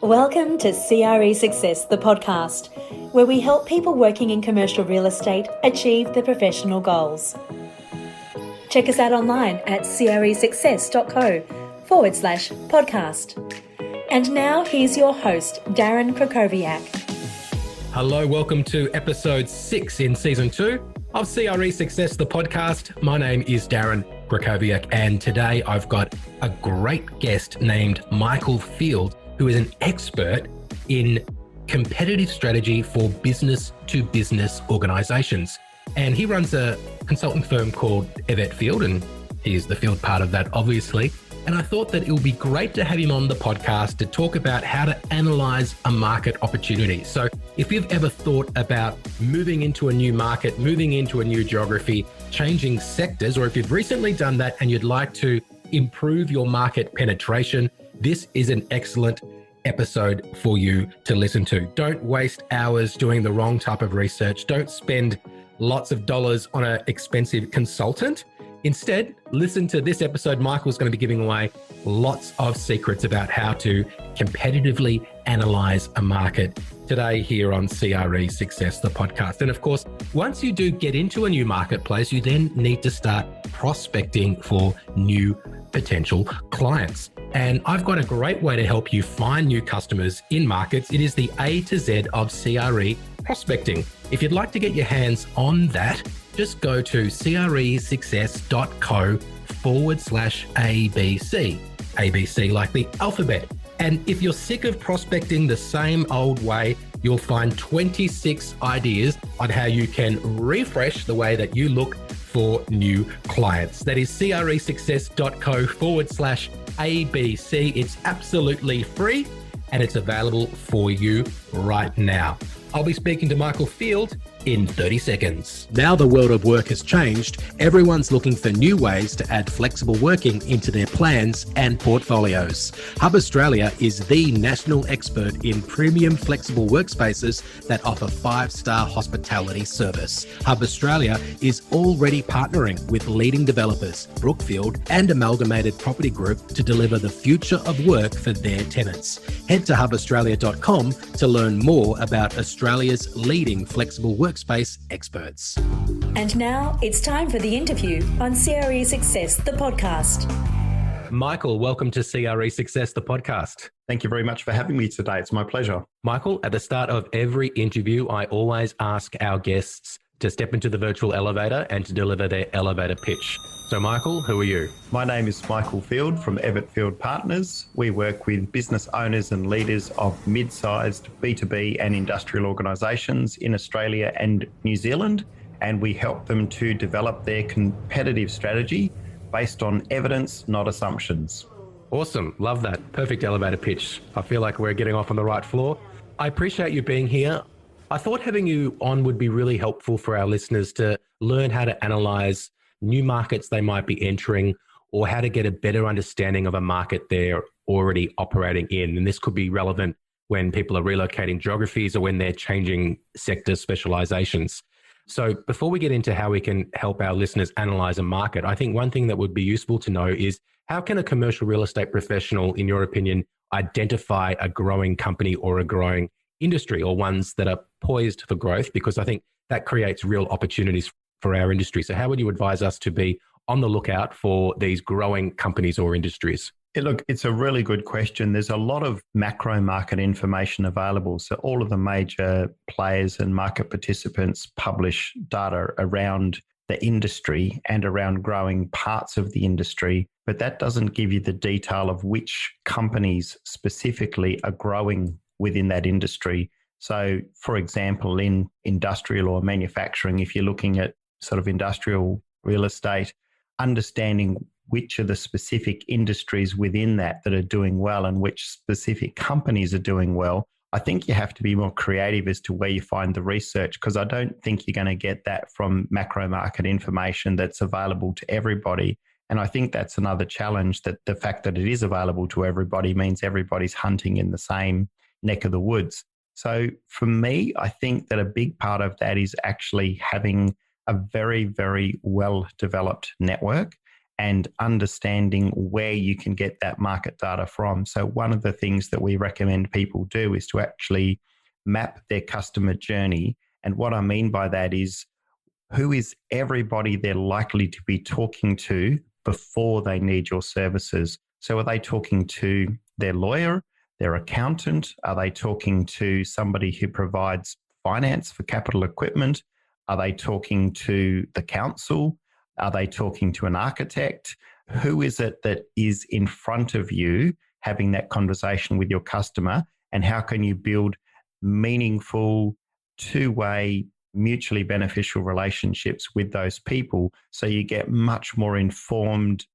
Welcome to CRE Success, the podcast, where we help people working in commercial real estate achieve their professional goals. Check us out online at cresuccess.co/podcast. And now here's your host, Darren Krakowiak. Hello, welcome to episode 6 in season 2 of CRE Success, the podcast. My name is Darren Krakowiak, and today I've got a great guest named Michael Field, who is an expert in competitive strategy for business-to-business organizations. And he runs a consulting firm called EvettField, and he is the field part of that, obviously. And I thought that it would be great to have him on the podcast to talk about how to analyze a market opportunity. So if you've ever thought about moving into a new market, moving into a new geography, changing sectors, or if you've recently done that and you'd like to improve your market penetration, this is an excellent episode for you to listen to. Don't waste hours doing the wrong type of research. Don't spend lots of dollars on an expensive consultant. Instead, listen to this episode. Michael's going to be giving away lots of secrets about how to competitively analyze a market today here on CRE Success, the podcast. And of course, once you do get into a new marketplace, you then need to start prospecting for new potential clients. And I've got a great way to help you find new customers in markets. It is the A to Z of CRE prospecting. If you'd like to get your hands on that, just go to cresuccess.co/ABC. ABC like the alphabet. And if you're sick of prospecting the same old way, you'll find 26 ideas on how you can refresh the way that you look for new clients. That is cresuccess.co/ABC. It's absolutely free and it's available for you right now. I'll be speaking to Michael Field in 30 seconds. Now the world of work has changed. Everyone's looking for new ways to add flexible working into their plans and portfolios. Hub Australia is the national expert in premium flexible workspaces that offer 5-star hospitality service. Hub Australia is already partnering with leading developers, Brookfield and Amalgamated Property Group, to deliver the future of work for their tenants. Head to hubaustralia.com to learn more about Australia's leading flexible workspace experts. And now it's time for the interview on CRE Success, the podcast. Michael, welcome to CRE Success, the podcast. Thank you very much for having me today. It's my pleasure. Michael, at the start of every interview, I always ask our guests to step into the virtual elevator and to deliver their elevator pitch. So Michael, who are you? My name is Michael Field from EvettField Partners. We work with business owners and leaders of mid-sized B2B and industrial organisations in Australia and New Zealand, and we help them to develop their competitive strategy based on evidence, not assumptions. Awesome. Love that. Perfect elevator pitch. I feel like we're getting off on the right floor. I appreciate you being here. I thought having you on would be really helpful for our listeners to learn how to analyze new markets they might be entering, or how to get a better understanding of a market they're already operating in. And this could be relevant when people are relocating geographies or when they're changing sector specializations. So before we get into how we can help our listeners analyze a market, I think one thing that would be useful to know is, how can a commercial real estate professional, in your opinion, identify a growing company or a growing industry, or ones that are poised for growth? Because I think that creates real opportunities for our industry. So how would you advise us to be on the lookout for these growing companies or industries? Look, it's a really good question. There's a lot of macro market information available. So all of the major players and market participants publish data around the industry and around growing parts of the industry, but that doesn't give you the detail of which companies specifically are growing within that industry. So, for example, in industrial or manufacturing, if you're looking at sort of industrial real estate, understanding which are the specific industries within that are doing well and which specific companies are doing well, I think you have to be more creative as to where you find the research, because I don't think you're going to get that from macro market information that's available to everybody. And I think that's another challenge, that the fact that it is available to everybody means everybody's hunting in the same neck of the woods. So for me, I think that a big part of that is actually having a very, very well-developed network and understanding where you can get that market data from. So one of the things that we recommend people do is to actually map their customer journey. And what I mean by that is, who is everybody they're likely to be talking to before they need your services? So are they talking to their lawyer, their accountant? Are they talking to somebody who provides finance for capital equipment? Are they talking to the council? Are they talking to an architect? Who is it that is in front of you having that conversation with your customer? And how can you build meaningful, two-way, mutually beneficial relationships with those people so you get much more informed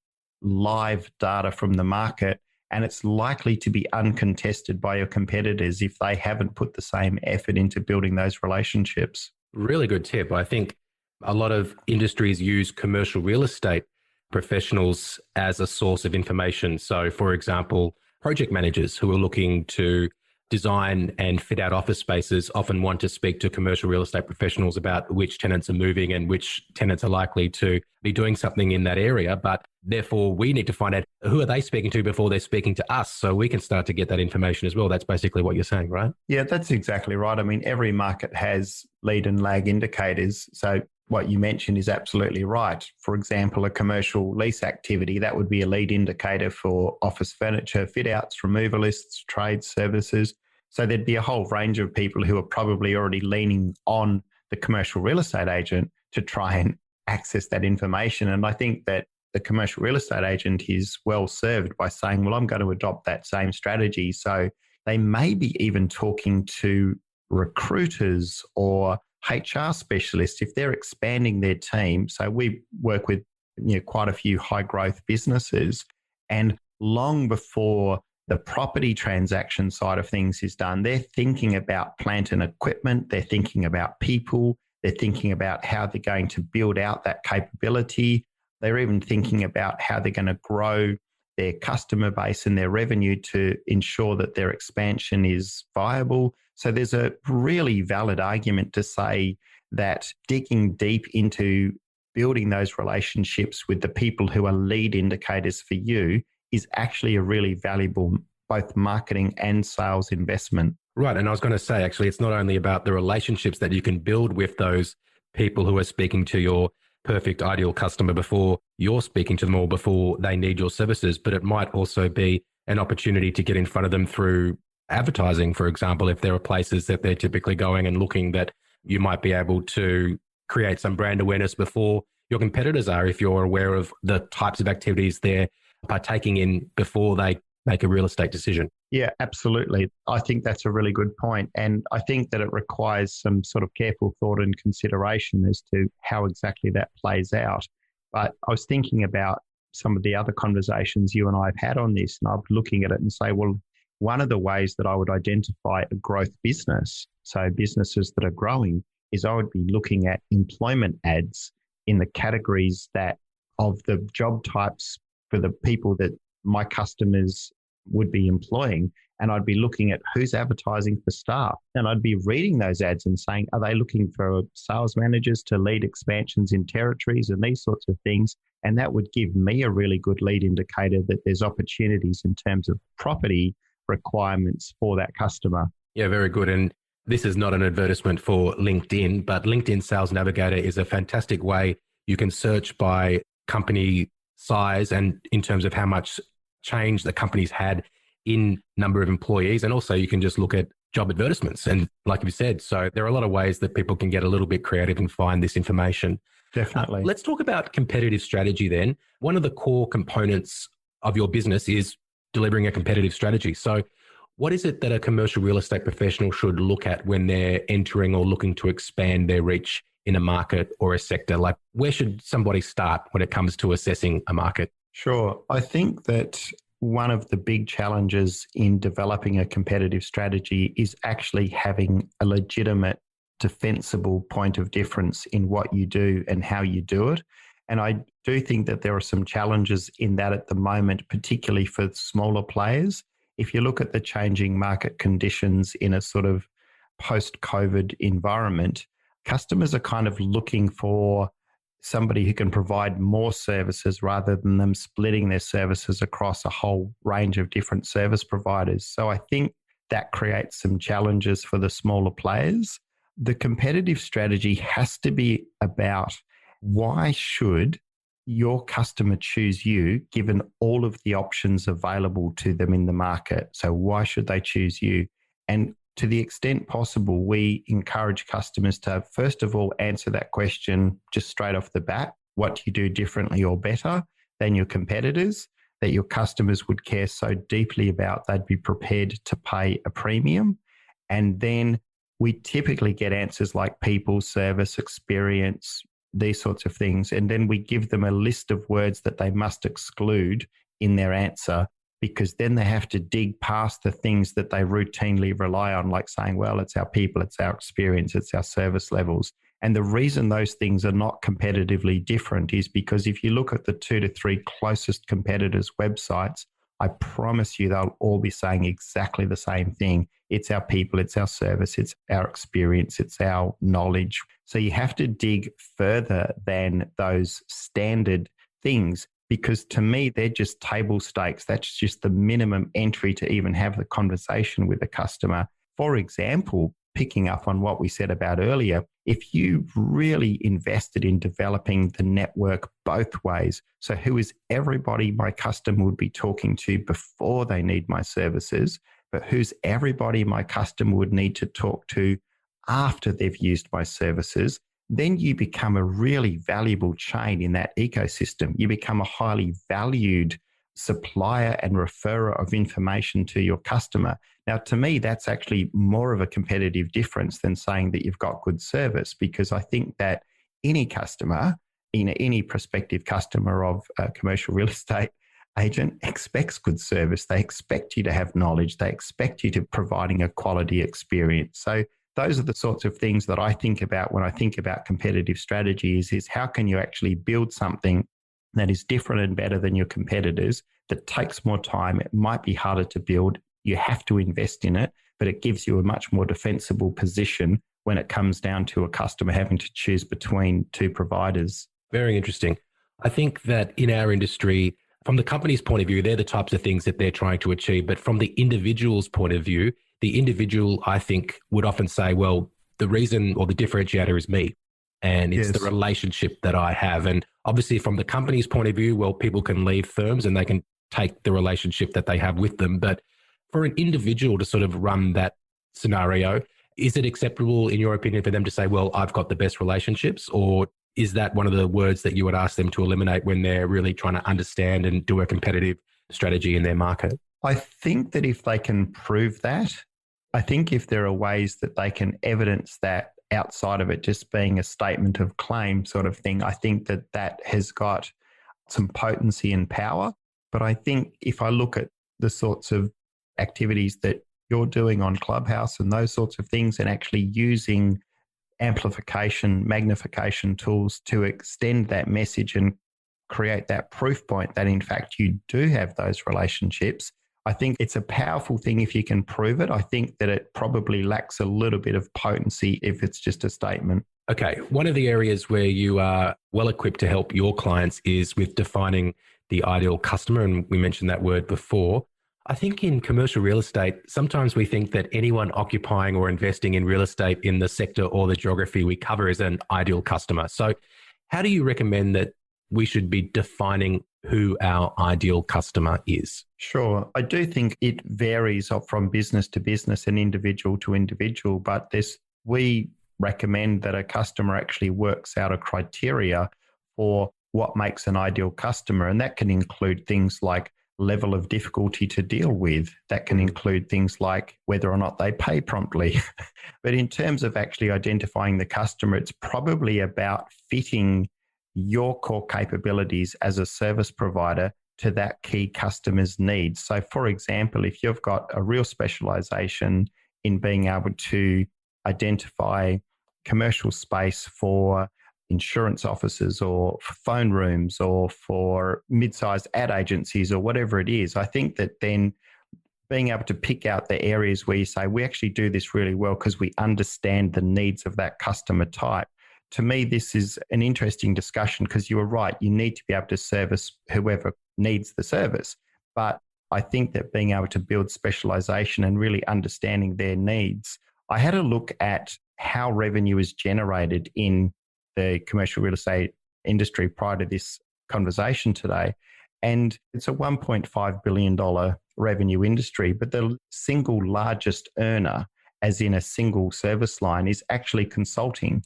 live data from the market, and it's likely to be uncontested by your competitors if they haven't put the same effort into building those relationships. Really good tip. I think a lot of industries use commercial real estate professionals as a source of information. So, for example, project managers who are looking to design and fit out office spaces often want to speak to commercial real estate professionals about which tenants are moving and which tenants are likely to be doing something in that area. But therefore, we need to find out who are they speaking to before they're speaking to us, so we can start to get that information as well. That's basically what you're saying, right? Yeah, that's exactly right. I mean, every market has lead and lag indicators. So what you mentioned is absolutely right. For example, a commercial lease activity, that would be a lead indicator for office furniture, fit outs, removalists, trade services. So there'd be a whole range of people who are probably already leaning on the commercial real estate agent to try and access that information. And I think that the commercial real estate agent is well served by saying, well, I'm going to adopt that same strategy. So they may be even talking to recruiters or HR specialists if they're expanding their team. So we work with quite a few high growth businesses, and long before the property transaction side of things is done, they're thinking about plant and equipment, they're thinking about people, they're thinking about how they're going to build out that capability. They're even thinking about how they're going to grow their customer base and their revenue to ensure that their expansion is viable. So there's a really valid argument to say that digging deep into building those relationships with the people who are lead indicators for you is actually a really valuable both marketing and sales investment. Right. And I was going to say, actually, it's not only about the relationships that you can build with those people who are speaking to your perfect ideal customer before you're speaking to them or before they need your services, but it might also be an opportunity to get in front of them through advertising, for example, if there are places that they're typically going and looking, that you might be able to create some brand awareness before your competitors are, if you're aware of the types of activities they're partaking in before they make a real estate decision. Yeah, absolutely. I think that's a really good point. And I think that it requires some sort of careful thought and consideration as to how exactly that plays out. But I was thinking about some of the other conversations you and I have had on this, and I'm looking at it and say, well, one of the ways that I would identify a growth business, so businesses that are growing, is I would be looking at employment ads in the categories that of the job types for the people that my customers would be employing. And I'd be looking at who's advertising for staff. And I'd be reading those ads and saying, are they looking for sales managers to lead expansions in territories and these sorts of things? And that would give me a really good lead indicator that there's opportunities in terms of property requirements for that customer. Yeah, very good. And this is not an advertisement for LinkedIn, but LinkedIn Sales Navigator is a fantastic way you can search by company size and in terms of how much change the company's had in number of employees. And also you can just look at job advertisements. And like you said, so there are a lot of ways that people can get a little bit creative and find this information. Definitely. Let's talk about competitive strategy then. One of the core components of your business is delivering a competitive strategy. So what is it that a commercial real estate professional should look at when they're entering or looking to expand their reach in a market or a sector? Like, where should somebody start when it comes to assessing a market? Sure. I think that one of the big challenges in developing a competitive strategy is actually having a legitimate, defensible point of difference in what you do and how you do it. And I do think that there are some challenges in that at the moment, particularly for smaller players. If you look at the changing market conditions in a sort of post-COVID environment, customers are kind of looking for somebody who can provide more services rather than them splitting their services across a whole range of different service providers. So I think that creates some challenges for the smaller players. The competitive strategy has to be about why should your customer choose you given all of the options available to them in the market? So why should they choose you? And to the extent possible, we encourage customers to, first of all, answer that question just straight off the bat. What do you do differently or better than your competitors that your customers would care so deeply about they'd be prepared to pay a premium? And then we typically get answers like people, service, experience, these sorts of things. And then we give them a list of words that they must exclude in their answer, because then they have to dig past the things that they routinely rely on, like saying, well, it's our people, it's our experience, it's our service levels. And the reason those things are not competitively different is because if you look at the 2 to 3 closest competitors' websites, I promise you they'll all be saying exactly the same thing. It's our people, it's our service, it's our experience, it's our knowledge. So you have to dig further than those standard things, because to me, they're just table stakes. That's just the minimum entry to even have the conversation with a customer. For example, picking up on what we said about earlier, if you really invested in developing the network both ways, so who is everybody my customer would be talking to before they need my services, but who's everybody my customer would need to talk to after they've used my services, then you become a really valuable chain in that ecosystem. You become a highly valued supplier and referrer of information to your customer. Now, to me, that's actually more of a competitive difference than saying that you've got good service, because I think that any customer, any prospective customer of a commercial real estate agent expects good service. They expect you to have knowledge. They expect you to providing a quality experience. So those are the sorts of things that I think about when I think about competitive strategies, is how can you actually build something that is different and better than your competitors, that takes more time. It might be harder to build. You have to invest in it, but it gives you a much more defensible position when it comes down to a customer having to choose between 2 providers. Very interesting. I think that in our industry, from the company's point of view, they're the types of things that they're trying to achieve. But from the individual's point of view, the individual, I think, would often say, well, the reason or the differentiator is me. And it's the relationship that I have. And obviously from the company's point of view, well, people can leave firms and they can take the relationship that they have with them. But for an individual to sort of run that scenario, is it acceptable, in your opinion, for them to say, well, I've got the best relationships? Or is that one of the words that you would ask them to eliminate when they're really trying to understand and do a competitive strategy in their market? I think that if they can prove that, I think if there are ways that they can evidence that outside of it just being a statement of claim sort of thing, I think that that has got some potency and power. But I think if I look at the sorts of activities that you're doing on Clubhouse and those sorts of things, and actually using amplification, magnification tools to extend that message and create that proof point that in fact you do have those relationships, I think it's a powerful thing if you can prove it. I think that it probably lacks a little bit of potency if it's just a statement. Okay. One of the areas where you are well equipped to help your clients is with defining the ideal customer. And we mentioned that word before. I think in commercial real estate, sometimes we think that anyone occupying or investing in real estate in the sector or the geography we cover is an ideal customer. So how do you recommend that we should be defining who our ideal customer is? Sure. I do think it varies from business to business and individual to individual, but we recommend that a customer actually works out a criteria for what makes an ideal customer. And that can include things like level of difficulty to deal with. That can include things like whether or not they pay promptly. But in terms of actually identifying the customer, it's probably about fitting your core capabilities as a service provider to that key customer's needs. So for example, if you've got a real specialization in being able to identify commercial space for insurance offices or for phone rooms or for mid-sized ad agencies or whatever it is, I think that then being able to pick out the areas where you say, we actually do this really well because we understand the needs of that customer type. to me, this is an interesting discussion because you were right. You need to be able to service whoever needs the service. But I think that being able to build specialization and really understanding their needs, I had a look at how revenue is generated in the commercial real estate industry prior to this conversation today. And it's a $1.5 billion revenue industry, but the single largest earner, as in a single service line, is actually consulting.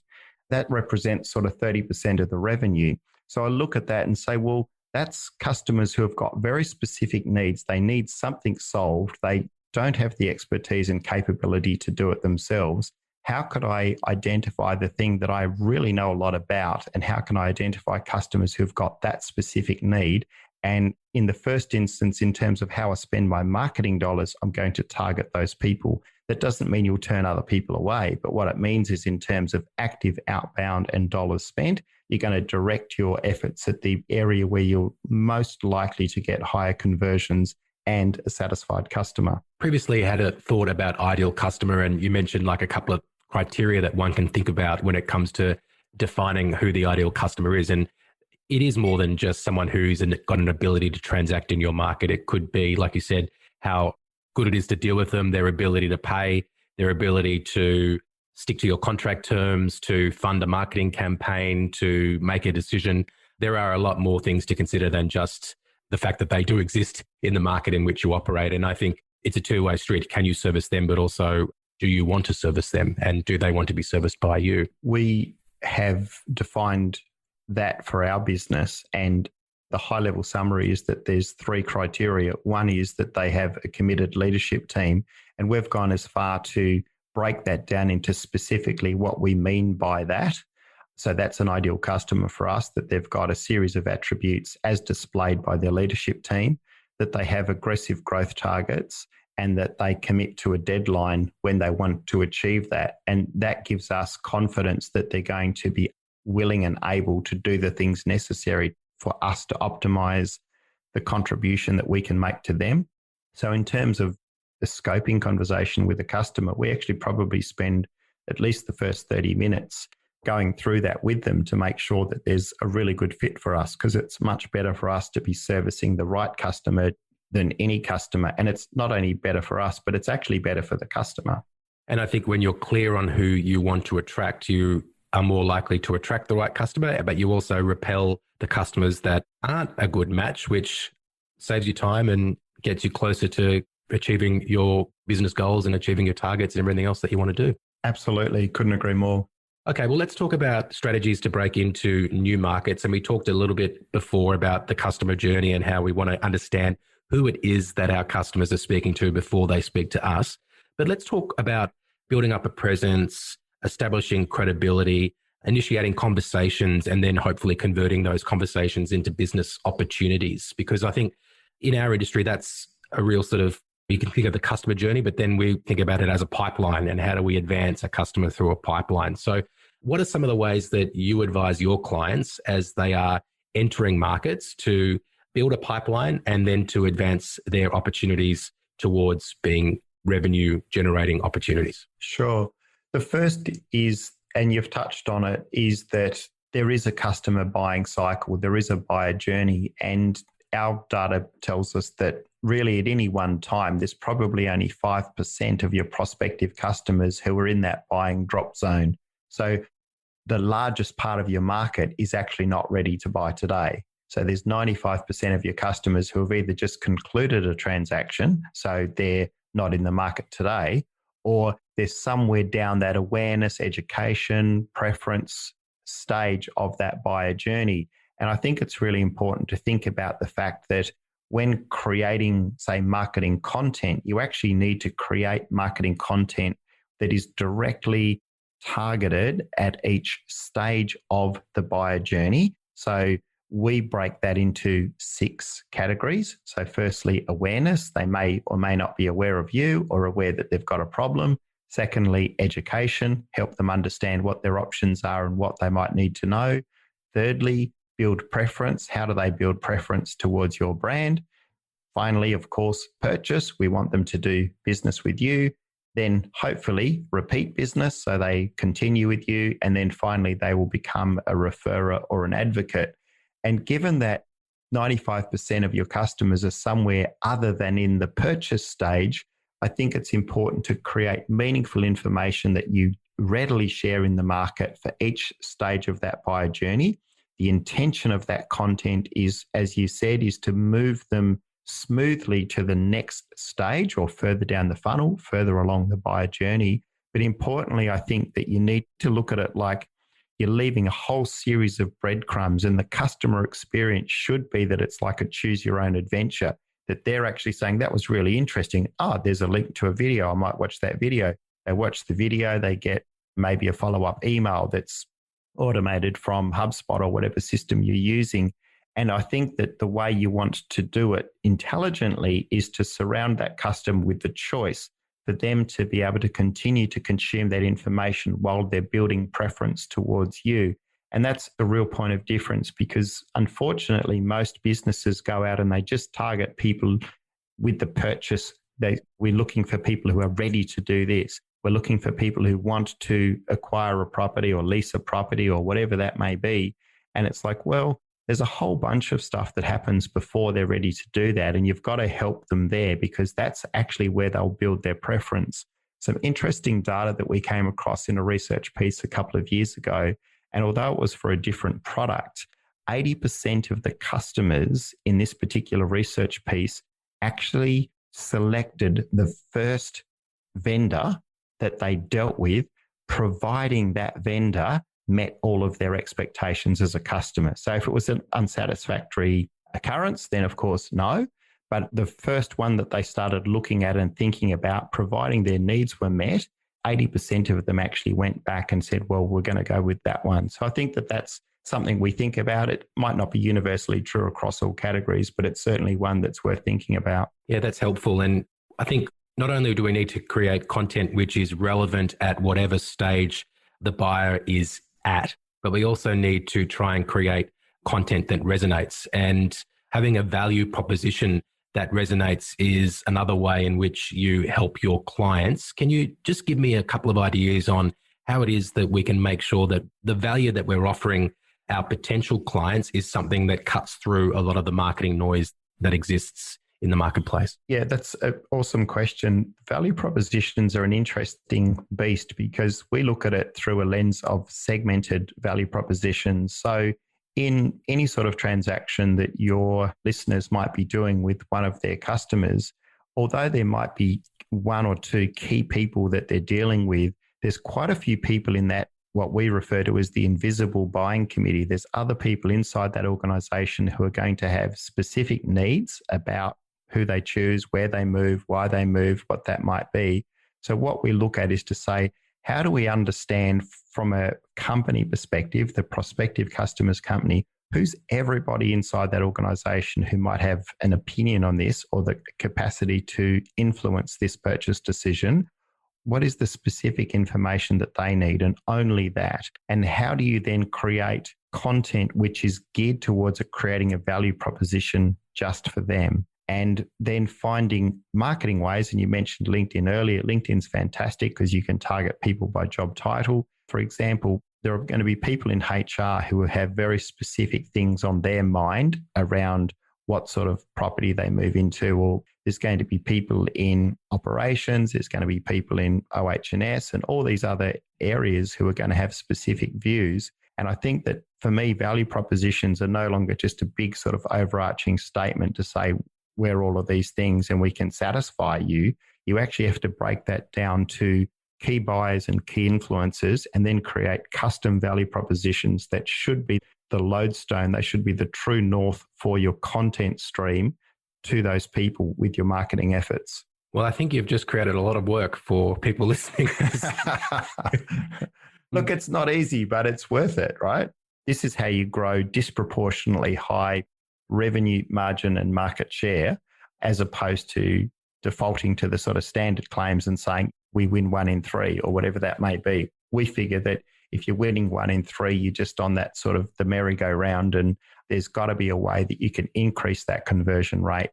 That represents sort of 30% of the revenue. So I look at that and say, well, that's customers who have got very specific needs. They need something solved. They don't have the expertise and capability to do it themselves. How could I identify the thing that I really know a lot about? And how can I identify customers who've got that specific need? And in the first instance, in terms of how I spend my marketing dollars, I'm going to target those people. That doesn't mean you'll turn other people away. But what it means is in terms of active outbound and dollars spent, you're going to direct your efforts at the area where you're most likely to get higher conversions and a satisfied customer. Previously, I had a thought about ideal customer, and you mentioned like a couple of criteria that one can think about when it comes to defining who the ideal customer is. And it is more than just someone who's got an ability to transact in your market. It could be, like you said, how good it is to deal with them, their ability to pay, their ability to stick to your contract terms, to fund a marketing campaign, to make a decision. There are a lot more things to consider than just the fact that they do exist in the market in which you operate. And I think it's a two-way street. Can you service them, but also do you want to service them, and do they want to be serviced by you? We have defined that for our business, and the high-level summary is that there's three criteria. One is that they have a committed leadership team, and we've gone as far to break that down into specifically what we mean by that. So that's an ideal customer for us, that they've got a series of attributes as displayed by their leadership team, that they have aggressive growth targets, and that they commit to a deadline when they want to achieve that. And that gives us confidence that they're going to be willing and able to do the things necessary for us to optimize the contribution that we can make to them. So in terms of the scoping conversation with a customer, we actually probably spend at least the first 30 minutes going through that with them to make sure that there's a really good fit for us, because it's much better for us to be servicing the right customer than any customer. And it's not only better for us, but it's actually better for the customer. And I think when you're clear on who you want to attract, you are more likely to attract the right customer, but you also repel the customers that aren't a good match, which saves you time and gets you closer to achieving your business goals and achieving your targets and everything else that you want to do. Absolutely. Couldn't agree more. Okay, well, let's talk about strategies to break into new markets. And we talked a little bit before about the customer journey and how we want to understand who it is that our customers are speaking to before they speak to us. But let's talk about building up a presence, establishing credibility, initiating conversations, and then hopefully converting those conversations into business opportunities. Because I think in our industry, that's a real sort of, you can think of the customer journey, but then we think about it as a pipeline, and how do we advance a customer through a pipeline? So what are some of the ways that you advise your clients as they are entering markets to build a pipeline and then to advance their opportunities towards being revenue generating opportunities? Sure. The first is, and you've touched on it, is that there is a customer buying cycle, there is a buyer journey, and our data tells us that really at any one time, there's probably only 5% of your prospective customers who are in that buying drop zone. So the largest part of your market is actually not ready to buy today. So there's 95% of your customers who have either just concluded a transaction, so they're not in the market today, or they're somewhere down that awareness, education, preference stage of that buyer journey. And I think it's really important to think about the fact that when creating, say, marketing content, you actually need to create marketing content that is directly targeted at each stage of the buyer journey. So we break that into 6 categories. So firstly, awareness. They may or may not be aware of you or aware that they've got a problem. Secondly, education. Help them understand what their options are and what they might need to know. Thirdly, build preference. How do they build preference towards your brand? Finally, of course, purchase. We want them to do business with you. then hopefully repeat business so they continue with you, and then finally they will become a referrer or an advocate. And given that 95% of your customers are somewhere other than in the purchase stage, I think it's important to create meaningful information that you readily share in the market for each stage of that buyer journey. The intention of that content is, as you said, is to move them smoothly to the next stage or further down the funnel, further along the buyer journey. But importantly, I think that you need to look at it like you're leaving a whole series of breadcrumbs, and the customer experience should be that it's like a choose your own adventure, that they're actually saying that was really interesting. Oh, there's a link to a video. I might watch that video. They watch the video, they get maybe a follow-up email that's automated from HubSpot or whatever system you're using. And I think that the way you want to do it intelligently is to surround that customer with the choice for them to be able to continue to consume that information while they're building preference towards you. And that's a real point of difference, because unfortunately, most businesses go out and they just target people with the purchase. We're looking for people who are ready to do this. We're looking for people who want to acquire a property or lease a property or whatever that may be. And it's like, well, there's a whole bunch of stuff that happens before they're ready to do that. And you've got to help them there, because that's actually where they'll build their preference. Some interesting data that we came across in a research piece a couple of years ago, and although it was for a different product, 80% of the customers in this particular research piece actually selected the first vendor that they dealt with, providing that vendor met all of their expectations as a customer. So if it was an unsatisfactory occurrence, then of course, no. But the first one that they started looking at and thinking about, providing their needs were met, 80% of them actually went back and said, well, we're going to go with that one. So I think that that's something we think about. It might not be universally true across all categories, but it's certainly one that's worth thinking about. Yeah, that's helpful. And I think not only do we need to create content which is relevant at whatever stage the buyer is at, but we also need to try and create content that resonates. And having a value proposition that resonates is another way in which you help your clients. Can you just give me a couple of ideas on how it is that we can make sure that the value that we're offering our potential clients is something that cuts through a lot of the marketing noise that exists in the marketplace? Yeah, that's an awesome question. Value propositions are an interesting beast because we look at it through a lens of segmented value propositions. So in any sort of transaction that your listeners might be doing with one of their customers, although there might be one or two key people that they're dealing with, there's quite a few people in that, what we refer to as the invisible buying committee. There's other people inside that organization who are going to have specific needs about who they choose, where they move, why they move, what that might be. So what we look at is to say, how do we understand from a company perspective, the prospective customer's company, who's everybody inside that organization who might have an opinion on this or the capacity to influence this purchase decision? What is the specific information that they need, and only that? And how do you then create content which is geared towards creating a value proposition just for them? And then finding marketing ways. And you mentioned LinkedIn earlier. LinkedIn's fantastic because you can target people by job title. For example, there are going to be people in HR who have very specific things on their mind around what sort of property they move into, or there's going to be people in operations, there's going to be people in OH&S and all these other areas who are going to have specific views. And I think that for me, value propositions are no longer just a big sort of overarching statement to say we're all of these things and we can satisfy you. You actually have to break that down to key buyers and key influencers and then create custom value propositions that should be the lodestone. They should be the true north for your content stream to those people with your marketing efforts. Well, I think you've just created a lot of work for people listening. Look, it's not easy, but it's worth it, right? This is how you grow disproportionately high revenue margin and market share, as opposed to defaulting to the sort of standard claims and saying we win 1 in 3 or whatever that may be. We figure that if you're winning 1 in 3, you're just on that sort of the merry-go-round, and there's got to be a way that you can increase that conversion rate.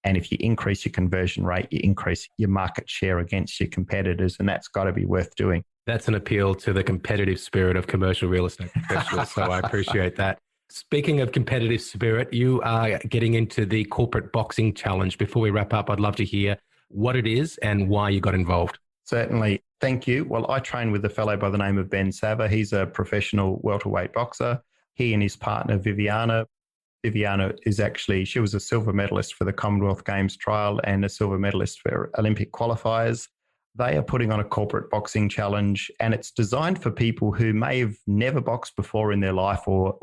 And if you increase your conversion rate, you increase your market share against your competitors, and that's got to be worth doing. That's an appeal to the competitive spirit of commercial real estate professionals. So I appreciate that. Speaking of competitive spirit, you are getting into the Corporate Boxing Challenge. Before we wrap up, I'd love to hear what it is and why you got involved. Certainly. Thank you. Well, I train with a fellow by the name of Ben Sava. He's a professional welterweight boxer. He and his partner, Viviana she was a silver medalist for the Commonwealth Games trial and a silver medalist for Olympic qualifiers. They are putting on a corporate boxing challenge, and it's designed for people who may have never boxed before in their life, or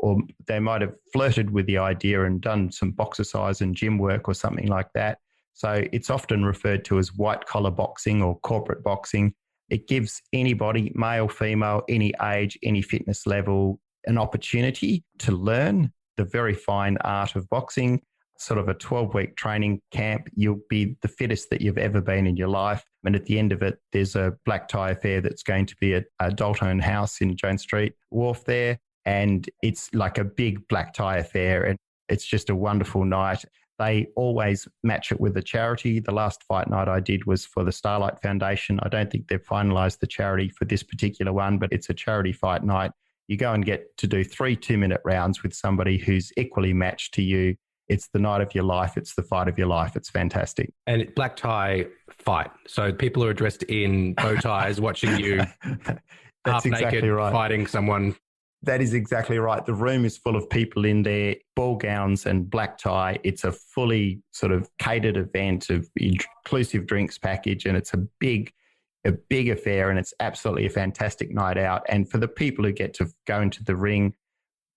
they might have flirted with the idea and done some boxercise and gym work or something like that. So it's often referred to as white collar boxing or corporate boxing. It gives anybody, male, female, any age, any fitness level, an opportunity to learn the very fine art of boxing. Sort of a 12-week training camp. You'll be the fittest that you've ever been in your life. And at the end of it, there's a black tie affair that's going to be at Dalton House in Jones Street Wharf there. And it's like a big black tie affair. And it's just a wonderful night. They always match it with a charity. The last fight night I did was for the Starlight Foundation. I don't think they've finalised the charity for this particular one, but it's a charity fight night. You go and get to do 3 2-minute rounds with somebody who's equally matched to you. It's the night of your life. It's the fight of your life. It's fantastic. And black tie fight. So people are dressed in bow ties watching you half naked right. Fighting someone. That is exactly right. The room is full of people in there, ball gowns and black tie. It's a fully sort of catered event of inclusive drinks package, and it's a big affair, and it's absolutely a fantastic night out. And for the people who get to go into the ring,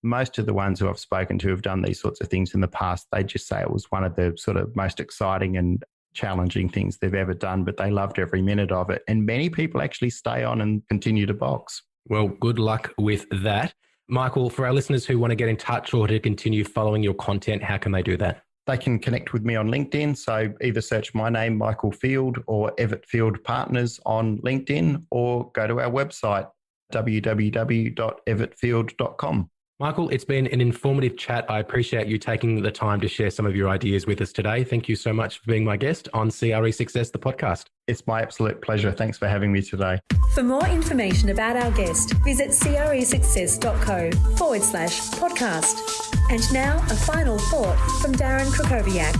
most of the ones who I've spoken to have done these sorts of things in the past. They just say it was one of the sort of most exciting and challenging things they've ever done, but they loved every minute of it. And many people actually stay on and continue to box. Well, good luck with that. Michael, for our listeners who want to get in touch or to continue following your content, how can they do that? They can connect with me on LinkedIn. So either search my name, Michael Field, or EvettField Partners on LinkedIn, or go to our website, www.EvettField.com. Michael, it's been an informative chat. I appreciate you taking the time to share some of your ideas with us today. Thank you so much for being my guest on CRE Success, the podcast. It's my absolute pleasure. Thanks for having me today. For more information about our guest, visit cresuccess.co/podcast. And now a final thought from Darren Krakowiak.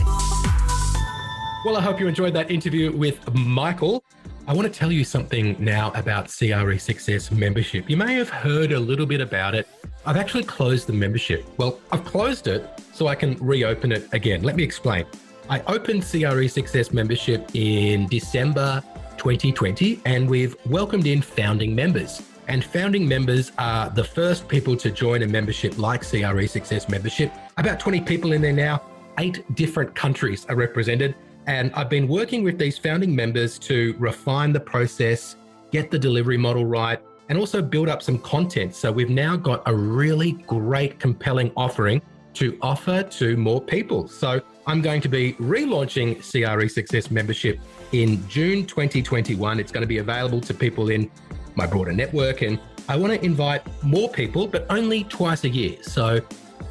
Well, I hope you enjoyed that interview with Michael. I want to tell you something now about CRE Success membership. You may have heard a little bit about it. I've actually closed the membership. Well, I've closed it so I can reopen it again. Let me explain. I opened CRE Success membership in December 2020, and we've welcomed in founding members. And founding members are the first people to join a membership like CRE Success membership. About 20 people in there now, 8 different countries are represented. And I've been working with these founding members to refine the process, get the delivery model right, and also build up some content. So we've now got a really great, compelling offering to offer to more people. So I'm going to be relaunching CRE Success membership in June 2021. It's going to be available to people in my broader network, and I want to invite more people, but only twice a year. So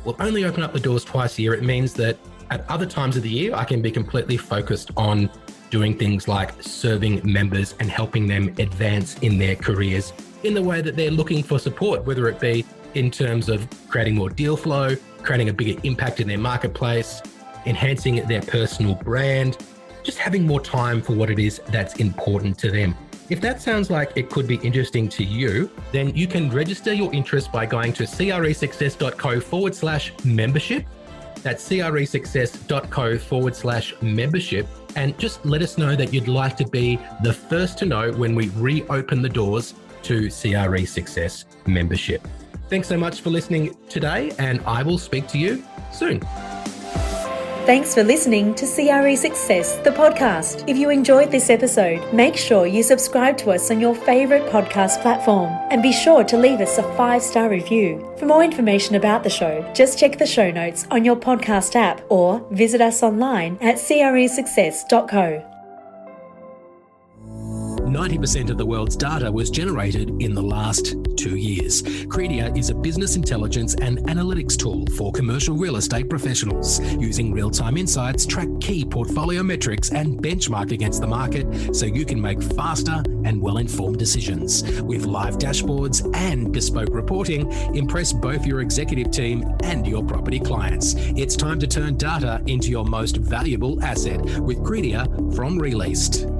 we'll only open up the doors twice a year. It means that at other times of the year, I can be completely focused on doing things like serving members and helping them advance in their careers in the way that they're looking for support, whether it be in terms of creating more deal flow, creating a bigger impact in their marketplace, enhancing their personal brand, just having more time for what it is that's important to them. If that sounds like it could be interesting to you, then you can register your interest by going to cresuccess.co/membership. That's cresuccess.co/membership. And just let us know that you'd like to be the first to know when we reopen the doors to CRE Success membership. Thanks so much for listening today, and I will speak to you soon. Thanks for listening to CRE Success, the podcast. If you enjoyed this episode, make sure you subscribe to us on your favourite podcast platform and be sure to leave us a 5-star review. For more information about the show, just check the show notes on your podcast app or visit us online at cresuccess.co. 90% of the world's data was generated in the last 2 years. Credia is a business intelligence and analytics tool for commercial real estate professionals. Using real-time insights, track key portfolio metrics and benchmark against the market so you can make faster and well-informed decisions. With live dashboards and bespoke reporting, impress both your executive team and your property clients. It's time to turn data into your most valuable asset with Credia from Released.